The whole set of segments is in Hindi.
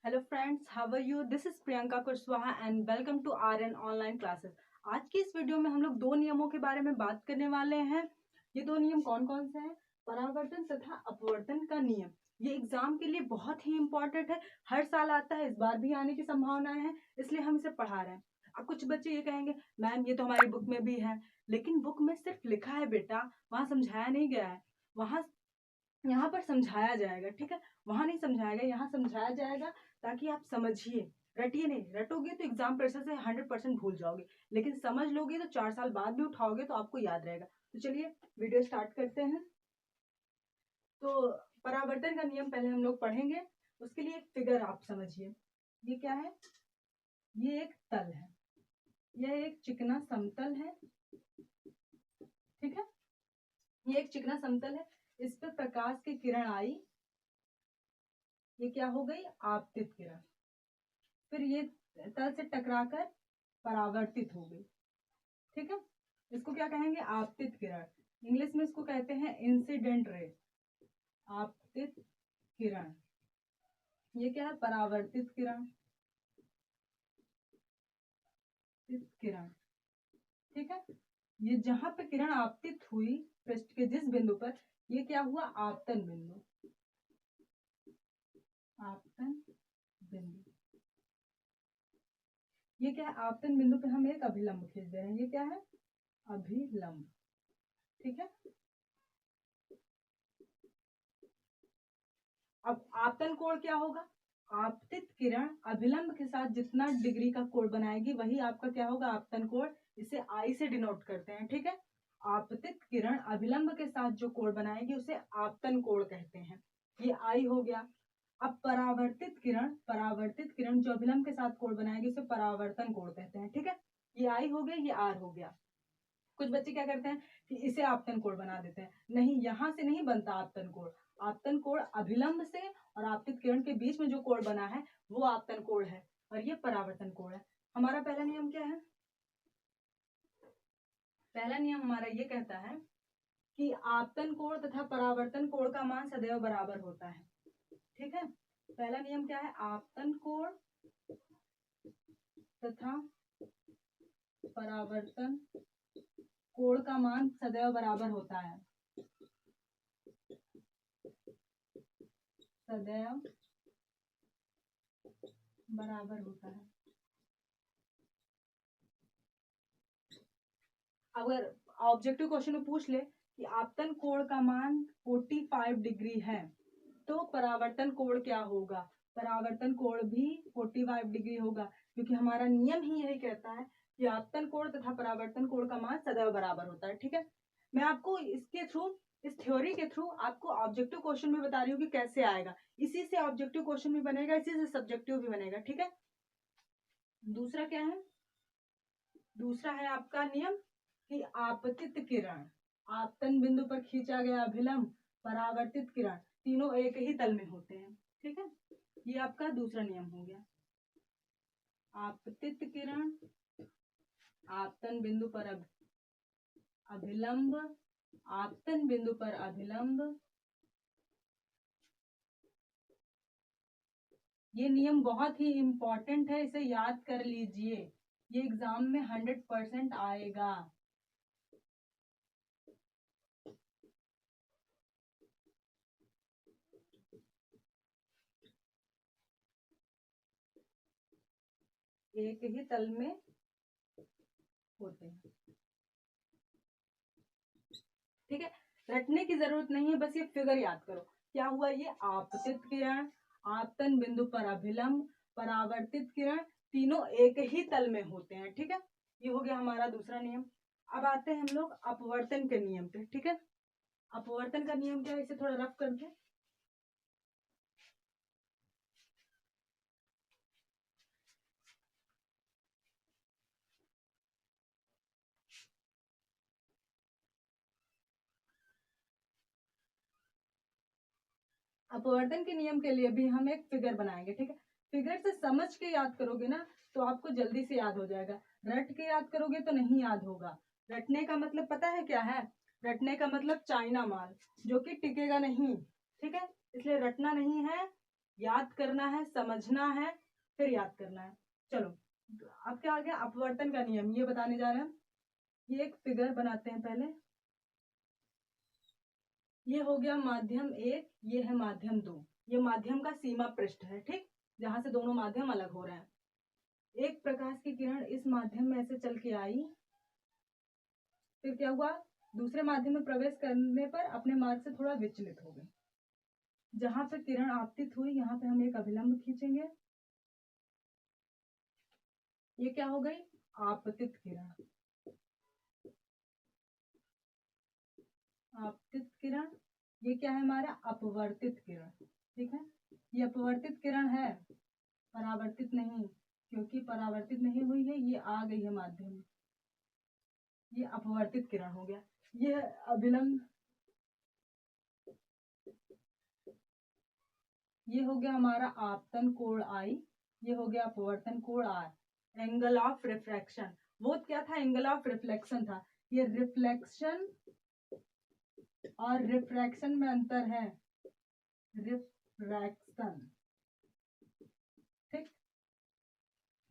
Hello friends, how are you? This is Priyanka Kushwaha and welcome to our online classes. आज की इस वीडियो में हम लोग दो नियमों के बारे में बात करने वाले हैं। ये दो नियम कौन कौन से हैं? परावर्तन तथा अपवर्तन का नियम। ये एग्जाम के लिए बहुत ही इंपॉर्टेंट है, हर साल आता है, इस बार भी आने की संभावनाएं हैं, इसलिए हम इसे पढ़ा रहे हैं। अब कुछ बच्चे ये कहेंगे, मैम ये तो हमारी बुक में भी है, लेकिन बुक में सिर्फ लिखा है बेटा, वहां समझाया नहीं गया है। वहां यहाँ पर समझाया जाएगा, ठीक है? वहां नहीं समझाएगा, यहाँ समझाया जाएगा ताकि आप समझिए। रटिए नहीं, रटोगे तो एग्जाम प्रेशर से 100% भूल जाओगे, लेकिन समझ लोगे तो 4 साल बाद भी उठाओगे तो आपको याद रहेगा। तो चलिए वीडियो स्टार्ट करते हैं। तो परावर्तन का नियम पहले हम लोग पढ़ेंगे, उसके लिए एक फिगर आप समझिए। ये क्या है? ये एक तल है, यह एक चिकना समतल है, ठीक है? ये एक चिकना समतल है, इस पर प्रकाश की किरण आई, ये क्या हो गई? आपतित किरण। फिर ये तल से टकराकर परावर्तित हो गई, ठीक है? इसको क्या कहेंगे? आपतित किरण। इंग्लिश में इसको कहते हैं इंसिडेंट रे। आपतित किरण। ये क्या है? परावर्तित किरण, किरण, ठीक है? ये जहां पे किरण आपतित हुई पृष्ठ के जिस बिंदु पर, ये क्या हुआ? आपतन बिंदु। आपतन बिंदु। ये क्या है? आपतन बिंदु पे हम एक अभिलंब खींच दे रहे हैं, ये क्या है? अभिलंब, ठीक है? अब आपतन कोण क्या होगा? आपतित किरण अभिलंब के साथ जितना डिग्री का कोण बनाएगी वही आपका क्या होगा? आपतन कोण। इसे आई से डिनोट करते हैं, ठीक है? आपतित किरण अभिलंब के साथ जो कोण बनाएगी उसे आपतन कोण कहते हैं। ये आई हो गया। अब परावर्तित किरण जो अभिलंब के साथ कोण बनाएगी उसे परावर्तन कोण कहते हैं, ठीक है? ये आई हो गया, ये आर हो गया। कुछ बच्चे क्या करते हैं कि इसे आपतन कोण बना देते हैं। नहीं, यहां से नहीं बनता आपतन कोण। आपतन कोण अभिलंब से और आपतित किरण के बीच में जो कोण बना है वो आपतन कोण है, और ये परावर्तन कोण है। हमारा पहला नियम क्या है? पहला नियम हमारा ये कहता है कि आपतन कोण तथा परावर्तन कोण का मान सदैव बराबर होता है, ठीक है? पहला नियम क्या है? आपतन कोण तथा परावर्तन कोण का मान सदैव बराबर होता है। सदैव बराबर होता है। अगर ऑब्जेक्टिव क्वेश्चन में पूछ ले कि आपतन कोण का मान 45 डिग्री है तो परावर्तन कोण क्या होगा? परावर्तन कोण भी 45 डिग्री होगा, क्योंकि हमारा नियम ही यही कहता है कि आपतन कोण तथा परावर्तन कोण का मान सदैव बराबर होता है, ठीक है? मैं आपको इसके थ्रू, इस थ्योरी के थ्रू आपको ऑब्जेक्टिव क्वेश्चन में बता रही हूँ कि कैसे आएगा। इसी से ऑब्जेक्टिव क्वेश्चन भी बनेगा, इसी से सब्जेक्टिव भी बनेगा, ठीक है? दूसरा क्या है? दूसरा है आपका नियम कि आपतित किरण, आपतन बिंदु पर खींचा गया अभिलंब, परावर्तित किरण, तीनों एक ही तल में होते हैं, ठीक है? ये आपका दूसरा नियम हो गया। आपतित किरण आपतन बिंदु पर अभिलंब, आपतन बिंदु पर अभिलंब। ये नियम बहुत ही इंपॉर्टेंट है, इसे याद कर लीजिए, ये एग्जाम में 100% आएगा। एक ही तल में होते हैं, ठीक है? रटने की जरूरत नहीं है, बस ये फिगर याद करो। क्या हुआ? ये आपतित किरण, आपतन बिंदु पर अभिलंब, परावर्तित किरण, तीनों एक ही तल में होते हैं, ठीक है? ये हो गया हमारा दूसरा नियम। अब आते हैं हम लोग अपवर्तन के नियम पे, ठीक है? अपवर्तन का नियम क्या है, इसे थोड़ा रफ कर दे। अपवर्तन के नियम के लिए भी हम एक फिगर बनाएंगे, ठीक है? फिगर से समझ के याद करोगे ना तो आपको जल्दी से याद हो जाएगा। रट के याद करोगे तो नहीं याद होगा। रटने का मतलब पता है क्या है? रटने का मतलब चाइना माल, जो कि टिकेगा नहीं, ठीक है? इसलिए रटना नहीं है, याद करना है, समझना है, फिर याद करना है। चलो अब क्या आ गया, अपवर्तन का नियम, ये बताने जा रहे हैं। ये एक फिगर बनाते हैं पहले। ये हो गया माध्यम 1, ये है माध्यम 2। ये माध्यम का सीमा पृष्ठ है, ठीक, जहां से दोनों माध्यम अलग हो रहे हैं। एक प्रकाश की किरण इस माध्यम में ऐसे चल के आई, फिर क्या हुआ, दूसरे माध्यम में प्रवेश करने पर अपने मार्ग से थोड़ा विचलित हो गई। जहां पे किरण आपतित हुई, यहाँ पे हम एक अभिलंब खींचेंगे। ये क्या हो गई, आपतित किरण। आपतित किरण, ये क्या है हमारा, अपवर्तित किरण। ठीक है, ये अपवर्तित किरण है, परावर्तित नहीं, क्योंकि परावर्तित नहीं हुई है, ये आ गई है माध्यम में, ये अपवर्तित किरण हो गया। ये अभिलंब, ये हो गया हमारा आपतन कोण आई, ये हो गया अपवर्तन कोण आर। एंगल ऑफ रिफ्रैक्शन, वो क्या था, एंगल ऑफ रिफ्लेक्शन था। ये रिफ्लेक्शन और रिफ्रैक्शन में अंतर है, रिफ्रैक्शन, ठीक।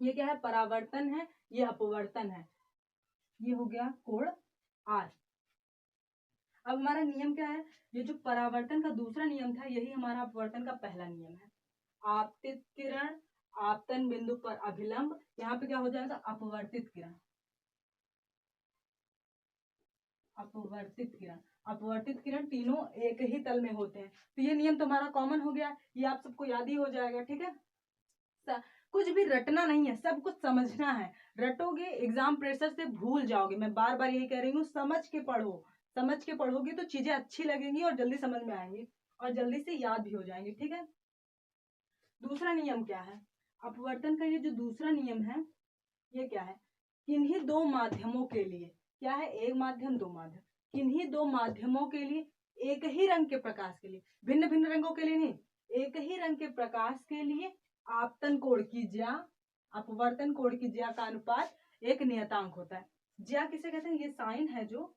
ये क्या है, परावर्तन है, ये अपवर्तन है। ये हो गया कोण आर। अब हमारा नियम क्या है, ये जो परावर्तन का दूसरा नियम था, यही हमारा अपवर्तन का पहला नियम है। आपतित किरण आपतन बिंदु पर अभिलंब, यहाँ पे क्या हो जाएगा, अपवर्तित किरण। अपवर्तित किरण, अपवर्तित किरण तीनों एक ही तल में होते हैं। तो ये नियम तुम्हारा कॉमन हो गया, ये आप सबको याद ही हो जाएगा। ठीक है, कुछ भी रटना नहीं है, सब कुछ समझना है। रटोगे एग्जाम प्रेशर से भूल जाओगे। मैं बार बार यही कह रही हूँ, समझ के पढ़ो। समझ के पढ़ोगे तो चीजें अच्छी लगेंगी और जल्दी समझ में आएंगी और जल्दी से याद भी हो जाएंगी। ठीक है, दूसरा नियम क्या है, अपवर्तन का ये जो दूसरा नियम है, ये क्या है, किन्हीं दो माध्यमों के लिए, क्या है, एक माध्यम दो माध्यम, किन्हीं दो माध्यमों के लिए एक ही रंग के प्रकाश के लिए, भिन्न भिन्न रंगों के लिए नहीं, एक ही रंग के प्रकाश के लिए आपतन कोण की ज्या, अपवर्तन कोण की ज्या का अनुपात एक नियतांक होता है। ज्या किसे कहते हैं, ये साइन है, जो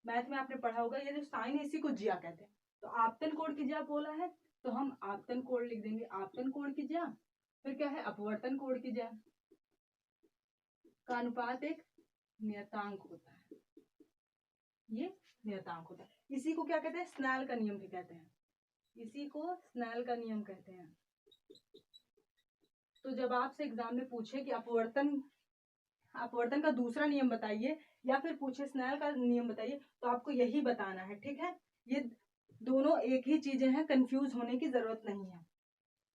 मैथ में आपने पढ़ा होगा, ये जो साइन है इसी को ज्या कहते हैं। तो आपतन कोण की ज्या बोला है तो हम आपतन कोण लिख देंगे, आपतन कोण की ज्या। फिर क्या है, अपवर्तन कोण की ज्या का अनुपात एक नियतांक होता है, ये नियतांक होता है। इसी को क्या कहते हैं, स्नेल का नियम भी कहते हैं, इसी को स्नेल का नियम कहते हैं। तो जब आपसे एग्जाम में पूछे कि अपवर्तन अपवर्तन का दूसरा नियम बताइए या फिर पूछे स्नेल का नियम बताइए, तो आपको यही बताना है। ठीक है, ये दोनों एक ही चीजें हैं, कंफ्यूज होने की जरूरत नहीं है।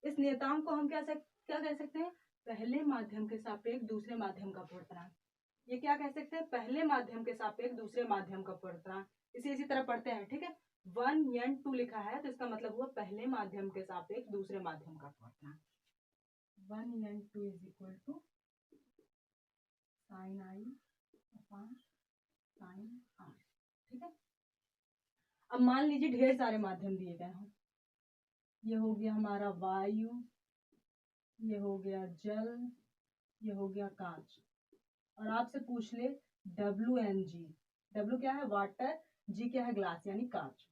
इस नियतांक को हम क्या कह सकते हैं, पहले माध्यम के सापेक्ष दूसरे माध्यम का अपवर्तनांक। ये क्या कह सकते हैं, पहले माध्यम के सापेक्ष दूसरे माध्यम का अपवर्तनांक। इसी तरह पढ़ते हैं। ठीक है, 1n2 लिखा है तो इसका मतलब हुआ पहले माध्यम के सापेक्ष दूसरे माध्यम का अपवर्तनांक। 1n2 is equal to sine i upon sine r. ठीक है, अब मान लीजिए ढेर सारे माध्यम दिए गए हैं। ये हो गया हमारा वायु, ये हो गया जल, ये हो गया कांच, और आपसे पूछ ले WNG। W क्या है, वाटर, G क्या है, ग्लास यानी कांच।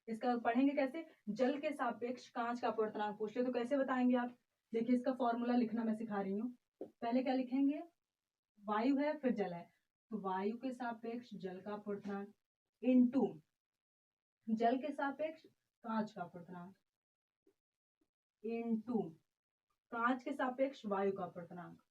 इसका पढ़ेंगे कैसे, जल के सापेक्ष कांच का अपवर्तनांक पूछ ले तो कैसे बताएंगे आप। देखिए इसका फॉर्मूला लिखना मैं सिखा रही हूँ। पहले क्या लिखेंगे, वायु है फिर जल है, तो वायु के सापेक्ष जल का अपवर्तनांक इनटू जल के सापेक्ष कांच का अपवर्तनांक इनटू कांच के सापेक्ष वायु का अपवर्तनांक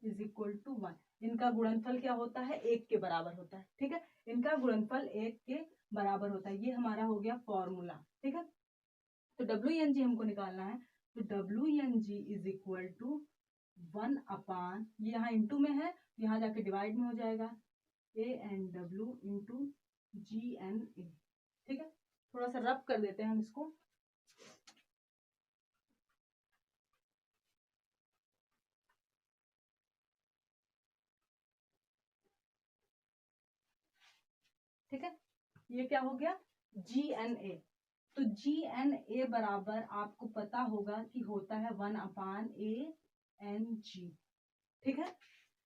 इज इक्वल टू 1। इनका गुणनफल क्या होता है, 1 के बराबर होता है। ठीक है, इनका गुणनफल 1 के बराबर होता है। ये हमारा हो गया फॉर्मूला। ठीक है, तो WNG हमको निकालना है, तो WNG इज इक्वल टू 1 अपान, ये यहाँ इंटू में है, यहाँ जाके डिवाइड में हो जाएगा, ANW इंटू GNA। ठीक है, थोड़ा सा रब कर देते हैं हम इसको। ठीक है, ये क्या हो गया, GNA। तो GNA बराबर आपको पता होगा कि होता है 1 अपान ANG। ठीक है,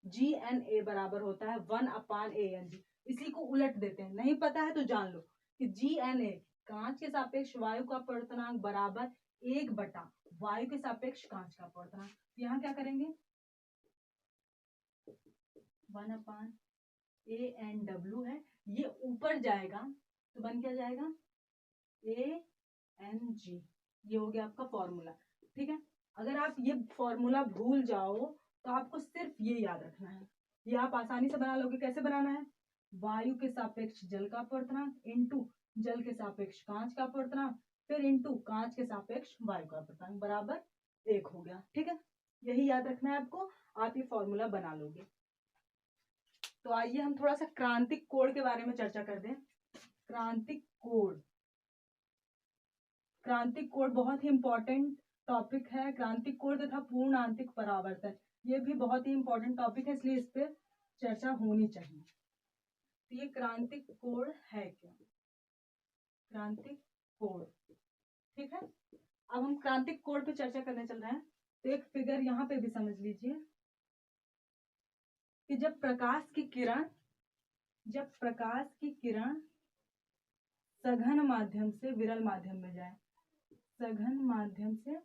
GNA बराबर होता है 1 अपान ANG। इसी को उलट देते हैं, नहीं पता है तो जान लो कि GNA कांच के सापेक्ष वायु का अपवर्तनांक बराबर 1/, वायु के सापेक्ष कांच का अपवर्तनांक। यहाँ क्या करेंगे, 1/ANW है, ये ऊपर जाएगा तो बन क्या जाएगा, ANG। ये हो गया आपका फॉर्मूला। ठीक है, अगर आप ये फॉर्मूला भूल जाओ तो आपको सिर्फ ये याद रखना है, ये आप आसानी से बना लोगे। कैसे बनाना है, वायु के सापेक्ष जल का अपवर्तनांक इंटू जल के सापेक्ष कांच का अपवर्तनांक, फिर इंटू कांच के सापेक्ष वायु का अपवर्तनांक बराबर 1 हो गया। ठीक है, यही याद रखना है आपको, आप ये फॉर्मूला बना लोगे। तो आइए हम थोड़ा सा क्रांतिक कोण के बारे में चर्चा कर दें। क्रांतिक कोण, क्रांतिक कोण बहुत ही इंपॉर्टेंट टॉपिक है। क्रांतिक कोण तथा पूर्ण आंतरिक परावर्तन, ये भी बहुत ही इंपॉर्टेंट टॉपिक है, इसलिए इस पे चर्चा होनी चाहिए। तो ये क्रांतिक कोण है क्या, क्रांतिक कोण। ठीक है, अब हम क्रांतिक कोण पे चर्चा करने चल रहे हैं। तो एक फिगर यहाँ पे भी समझ लीजिए कि जब प्रकाश की किरण सघन माध्यम से विरल माध्यम में जाए, सघन माध्यम से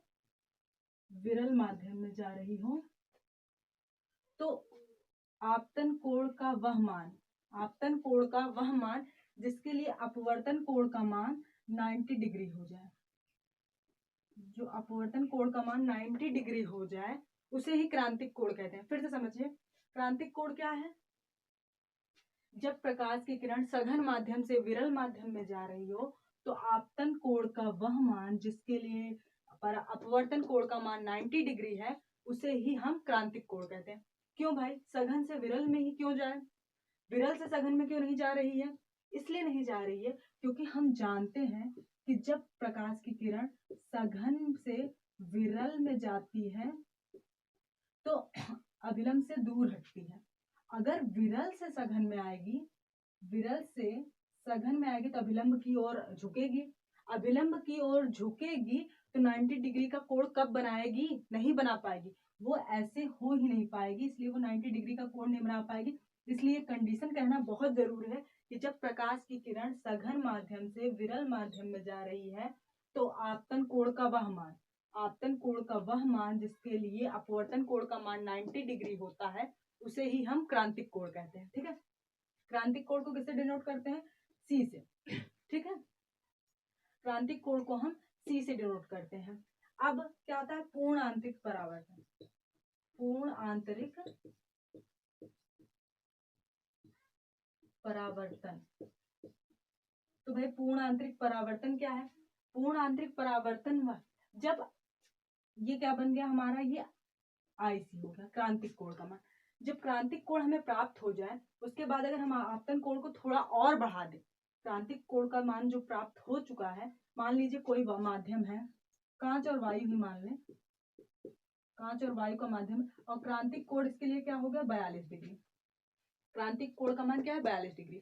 विरल माध्यम में जा रही हो, तो आपतन कोण का वह मान जिसके लिए अपवर्तन कोण का मान 90 डिग्री हो जाए, जो अपवर्तन कोण का मान 90 डिग्री हो जाए उसे ही क्रांतिक कोण कहते हैं। फिर से समझिए, क्रांतिक कोण क्या है, जब प्रकाश की किरण सघन माध्यम से विरल माध्यम में जा रही हो तो आपतन कोण का वह मान जिसके लिए अपवर्तन कोण का मान 90 डिग्री है उसे ही हम क्रांतिक कोण कहते हैं। क्यों भाई, सघन से विरल में ही क्यों जाए, विरल से सघन में क्यों नहीं जा रही है, इसलिए नहीं जा रही है क्योंकि हम जानते हैं कि जब प्रकाश की किरण सघन से विरल में जाती है तो अभिलंब से दूर हटती है। अगर विरल से सघन में आएगी, विरल से सघन में आएगी तो अभिलंब की ओर झुकेगी, अभिलंब की ओर झुकेगी तो 90 डिग्री का कोण कब बनाएगी, नहीं बना पाएगी, वो ऐसे हो ही नहीं पाएगी, इसलिए वो 90 डिग्री का कोण नहीं बना पाएगी। इसलिए कंडीशन कहना बहुत जरूरी है कि जब प्रकाश की किरण सघन माध्यम से विरल माध्यम में जा रही है तो आपतन कोण का वह मान जिसके लिए अपवर्तन कोण का मान 90 डिग्री होता है उसे ही हम क्रांतिक कोण कहते हैं। ठीक है, क्रांतिक कोण को किससे डिनोट करते हैं, सी से। ठीक है, क्रांतिक कोण को हम सी से डिनोट करते हैं। अब क्या आता है, पूर्ण आंतरिक परावर्तन। पूर्ण आंतरिक परावर्तन, तो भाई पूर्ण आंतरिक परावर्तन क्या है, पूर्ण आंतरिक परावर्तन जब ये क्या बन गया हमारा, ये आईसी हो गया क्रांतिक कोण का मान। जब क्रांतिक कोण हमें प्राप्त हो जाए उसके बाद अगर हम आपतन कोण को थोड़ा और बढ़ा दें, क्रांतिक कोण का मान जो प्राप्त हो चुका है, मान लीजिए कोई माध्यम है, कांच और वायु ही मान लें, कांच और वायु का माध्यम, और क्रांतिक कोण इसके लिए क्या हो गया, 42 डिग्री। क्रांतिक कोण का मान क्या है, 42 डिग्री।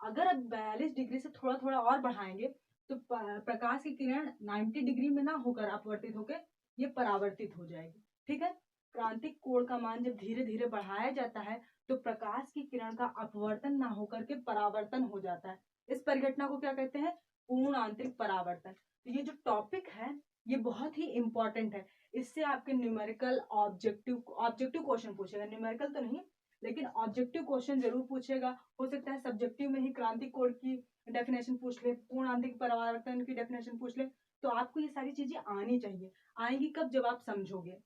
अगर अब 42 डिग्री से थोड़ा थोड़ा और बढ़ाएंगे तो प्रकाश की किरण 90 डिग्री में ना होकर अपवर्तित होकर ये परावर्तित हो जाएगी। ठीक है, क्रांतिक कोण का मान जब धीरे धीरे बढ़ाया जाता है तो प्रकाश की किरण का अपवर्तन ना होकर के परावर्तन हो जाता है। इस परिघटना को क्या कहते हैं, पूर्ण आंतरिक परावर्तन। तो ये जो टॉपिक है ये बहुत ही इंपॉर्टेंट है, इससे आपके न्यूमेरिकल ऑब्जेक्टिव क्वेश्चन पूछेगा, न्यूमेरिकल तो नहीं लेकिन ऑब्जेक्टिव क्वेश्चन जरूर पूछेगा। हो सकता है सब्जेक्टिव में ही क्रांतिक कोण की डेफिनेशन पूछ ले, पूर्ण आंतरिक परावर्तन की डेफिनेशन पूछ ले, तो आपको ये सारी चीजें आनी चाहिए। आएंगी कब, जब आप समझोगे,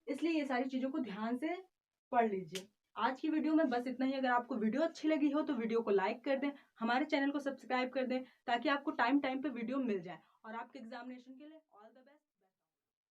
इसलिए ये सारी चीजों को ध्यान से पढ़ लीजिए। आज की वीडियो में बस इतना ही। अगर आपको वीडियो अच्छी लगी हो तो वीडियो को लाइक कर दें, हमारे चैनल को सब्सक्राइब कर दें ताकि आपको टाइम टाइम पे वीडियो मिल जाए। और आपके एग्जामिनेशन के लिए ऑल द बेस्ट।